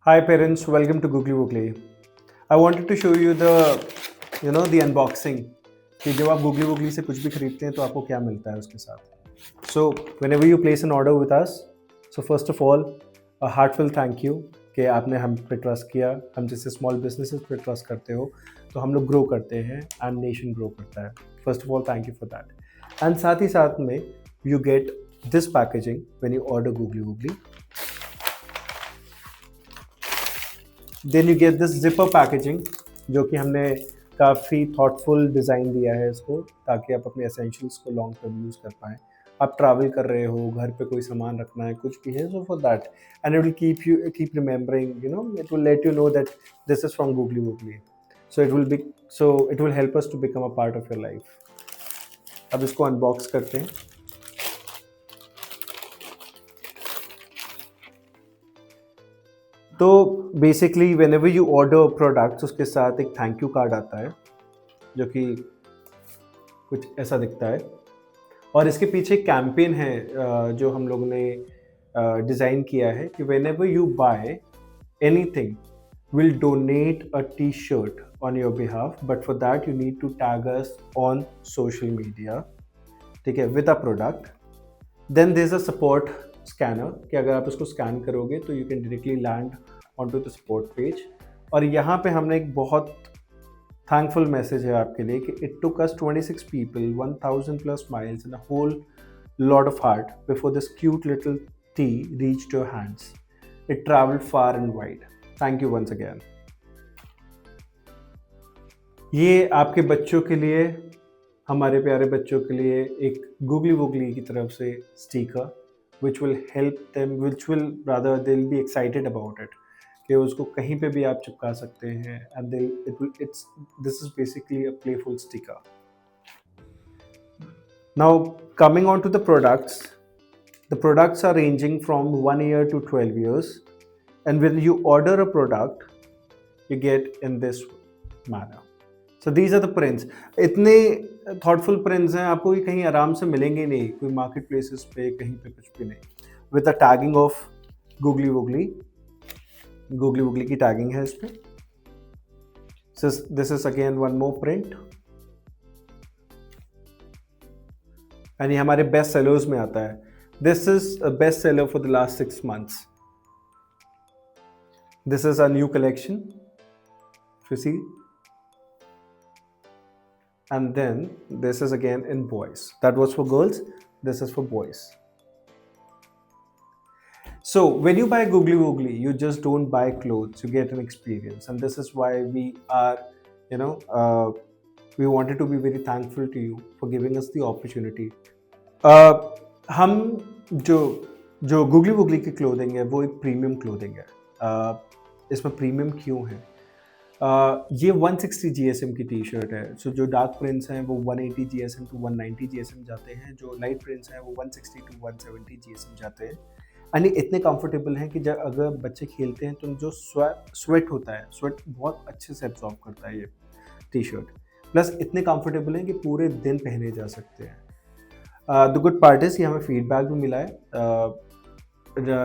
Hi parents, welcome to Googly Woogly. I wanted to show you the unboxing कि जब आप Googly Woogly से कुछ भी खरीदते हैं तो आपको क्या मिलता है उसके साथ. So whenever you place an order with us, so first of all a heartfelt thank you कि आपने हम पे ट्रस्ट किया. हम जैसे स्मॉल बिजनेसेस पे ट्रस्ट करते हो तो हम लोग ग्रो करते हैं एंड नेशन ग्रो करता है. First of all thank you for that. And साथ ही साथ में you get this packaging when you order Googly Woogly. Then you get this zipper packaging जो कि हमने काफ़ी थॉटफुल डिज़ाइन दिया है इसको ताकि आप अपने एसेंशियल्स को लॉन्ग टर्म यूज़ कर पाएँ. आप ट्रैवल कर रहे हो, घर पे कोई सामान रखना है, कुछ भी है, so for that and it will keep remembering, it will let you know that this is from Googly Woogly. So it will help us to become a part of your life. अब इसको unbox करते हैं. तो basically whenever you order products उसके साथ एक thank you card आता है जो कि कुछ ऐसा दिखता है और इसके पीछे कैंपेन है जो हम लोगों ने डिज़ाइन किया है कि whenever you buy anything will donate a T shirt on your behalf, but for that you need to tag us on social media, ठीक है, with a product. Then there is a support scanner कि अगर आप इसको scan करोगे तो you can directly land on to the support page. और यहाँ पे हमने एक बहुत थैंकफुल मैसेज है आपके लिए कि it took us 26 people 1000 plus smiles and a whole lot of heart before this cute little tee reached your hands. It travelled far and wide. Thank you once again. ये आपके बच्चों के लिए, हमारे प्यारे बच्चों के लिए एक Googly Woogly की तरफ से sticker which will help them, which will rather they'll be excited about it कि उसको कहीं पे भी आप चिपका सकते हैं and this is basically a playful sticker. Now coming on to the products are ranging from 1 year to 12 years, and when you order a product you get in this manner. So these are the prints. इतने thoughtful prints हैं, आपको ये कहीं आराम से मिलेंगे नहीं, कोई मार्केट प्लेसेस पे कहीं पे कुछ भी नहीं. With the tagging of Googly Woogly की टैगिंग है इस पे. This is again one more print and ये हमारे बेस्ट सेलर्स में आता है. This is a best seller for the last 6 months. This is a new collection, you see. And then this is again in boys. That was for girls, this is for boys. So when you buy Googly Woogly, you just don't buy clothes, you get an experience. And this is why we are, we wanted to be very thankful to you for giving us the opportunity. हम जो जो Googly Woogly की clothing है वो एक premium clothing है. इसमें premium क्यों है? ये 160 GSM की टी शर्ट है. सो जो डार्क प्रिंट्स हैं वो 180 GSM टू 190 GSM जाते हैं, जो लाइट प्रिंट्स हैं वो 160 टू 170 GSM जाते हैं. एंड ये इतने कंफर्टेबल हैं कि जब अगर बच्चे खेलते हैं तो जो स्वेट होता है, स्वेट बहुत अच्छे से एब्जॉर्ब करता है ये टी शर्ट. प्लस इतने कंफर्टेबल हैं कि पूरे दिन पहने जा सकते हैं. द गुड पार्ट इज़ कि हमें फीडबैक भी मिला है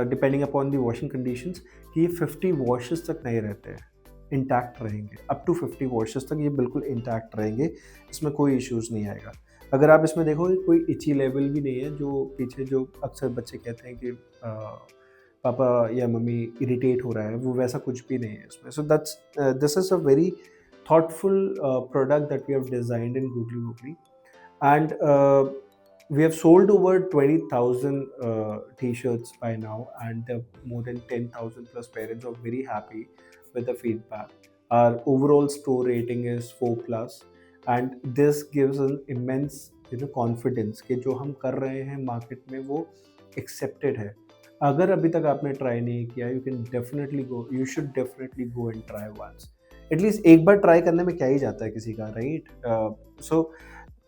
depending upon the washing conditions कि ये 50 वॉशेस तक नहीं रहते हैं, इंटैक्ट रहेंगे. अप टू 50 वॉशेस तक ये बिल्कुल इंटैक्ट रहेंगे, इसमें कोई इश्यूज़ नहीं आएगा. अगर आप इसमें देखोगे कोई इची लेवल भी नहीं है, जो पीछे जो अक्सर बच्चे कहते हैं कि पापा या मम्मी इरिटेट हो रहा है, वो वैसा कुछ भी नहीं है इसमें. सो this is a very thoughtful product that we have designed in Googly Woogly. And we have sold over 20,000 t-shirts by now, and more than 10,000 plus parents are very happy with the feedback. Our overall store rating is 4 plus, and this gives an immense confidence कि जो हम कर रहे हैं market में वो accepted है. अगर अभी तक आपने ट्राई नहीं किया, you should definitely go and try once. At least एक बार ट्राई करने में क्या ही जाता है किसी का, राइट? सो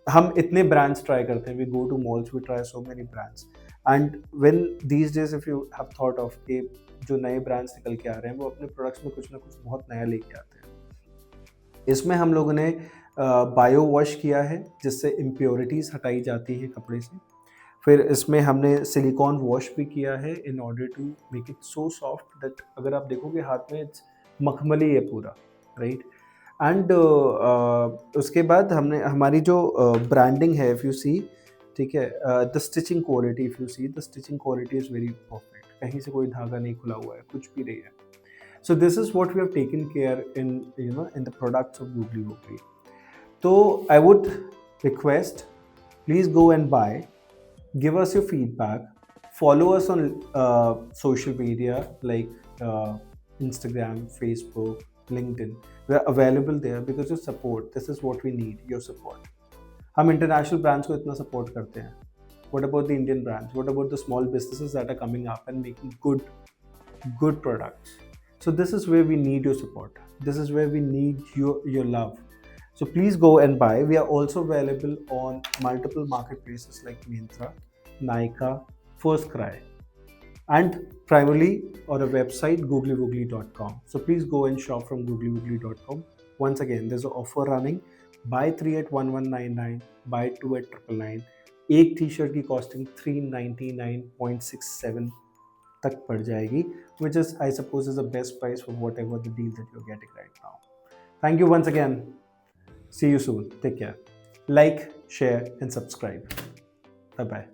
हम इतने ब्रांड्स ट्राई करते हैं, we go to malls, we try so many brands, and when these days if you have thought of कि जो नए ब्रांड्स निकल के आ रहे हैं वो अपने प्रोडक्ट्स में कुछ ना कुछ बहुत नया लेके आते हैं. इसमें हम लोगों ने बायो वॉश किया है जिससे इम्प्योरिटीज़ हटाई जाती है कपड़े से. फिर इसमें हमने सिलिकॉन वॉश भी किया है in order to make it so soft that अगर आप देखोगे हाथ में इट्स मखमली है पूरा, राइट। एंड उसके बाद हमने हमारी जो ब्रांडिंग है, इफ़ यू सी, ठीक है, the stitching quality, if you see the stitching quality is very perfect, कहीं से कोई धागा नहीं खुला हुआ है, कुछ भी नहीं है। So this is what we have taken care in, you know, in the products of Googly Woogly. तो I would request, please go and buy, give us your feedback, follow us on social media like Instagram, Facebook, LinkedIn. We are available there because your support, this is what we need, your support. हम international brands को इतना support करते हैं. What about the Indian brands? What about the small businesses that are coming up and making good products? So this is where we need your support. This is where we need your love. So please go and buy. We are also available on multiple marketplaces like Myntra, Nykaa, FirstCry, and primarily on a website googlywoogly.com. So please go and shop from googlywoogly.com. Once again, there's an offer running. Buy 3 at 1199, buy 2 at 999. एक T shirt की costing 399.67 तक पड़ जाएगी, which is I suppose is the best price for whatever the deal that you're getting right now. Thank you once again. See you soon. Take care. Like, share, and subscribe. Bye bye.